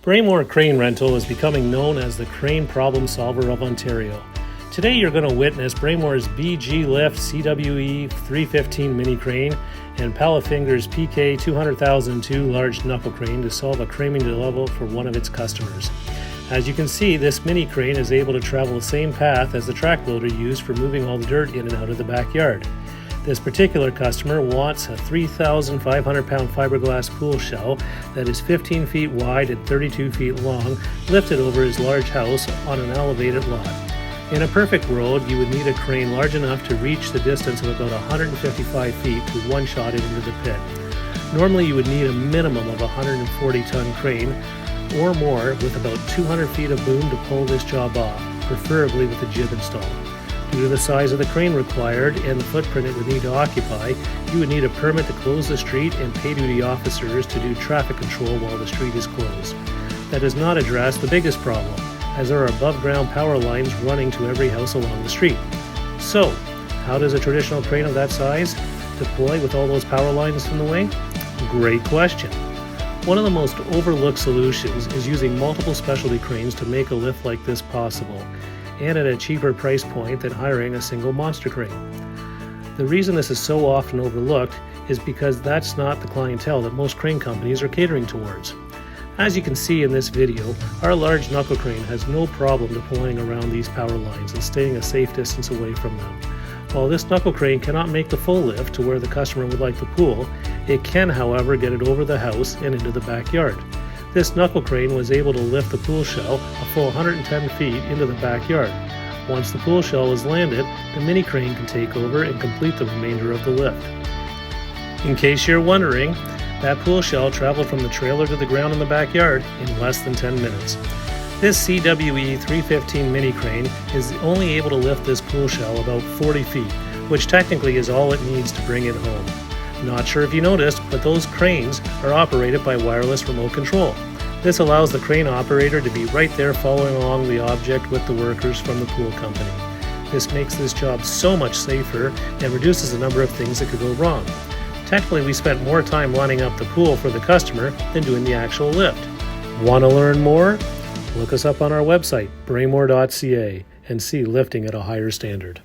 Braymore Crane Rental is becoming known as the crane problem solver of Ontario. Today you're going to witness Braymore's BG Lift CWE 315 mini crane and Palafinger's PK 200002 large knuckle crane to solve a craning level for one of its customers. As you can see, this mini crane is able to travel the same path as the track loader used for moving all the dirt in and out of the backyard. This particular customer wants a 3,500 pound fiberglass pool shell that is 15 feet wide and 32 feet long, lifted over his large house on an elevated lot. In a perfect world, you would need a crane large enough to reach the distance of about 155 feet to one-shot it into the pit. Normally you would need a minimum of a 140-ton crane or more with about 200 feet of boom to pull this job off, preferably with a jib installed. Due to the size of the crane required and the footprint it would need to occupy, you would need a permit to close the street and pay duty officers to do traffic control while the street is closed. That does not address the biggest problem, as there are above-ground power lines running to every house along the street. So, how does a traditional crane of that size deploy with all those power lines in the way? Great question. One of the most overlooked solutions is using multiple specialty cranes to make a lift like this possible, and at a cheaper price point than hiring a single monster crane. The reason this is so often overlooked is because that's not the clientele that most crane companies are catering towards. As you can see in this video, our large knuckle crane has no problem deploying around these power lines and staying a safe distance away from them. While this knuckle crane cannot make the full lift to where the customer would like the pool, it can, however, get it over the house and into the backyard. This knuckle crane was able to lift the pool shell a full 110 feet into the backyard. Once the pool shell is landed, the mini crane can take over and complete the remainder of the lift. In case you're wondering, that pool shell traveled from the trailer to the ground in the backyard in less than 10 minutes. This CWE 315 mini crane is only able to lift this pool shell about 40 feet, which technically is all it needs to bring it home. Not sure if you noticed, but those cranes are operated by wireless remote control. This allows the crane operator to be right there following along the object with the workers from the pool company. This makes this job so much safer and reduces the number of things that could go wrong. Technically, we spent more time lining up the pool for the customer than doing the actual lift. Want to learn more? Look us up on our website, braymore.ca, and see lifting at a higher standard.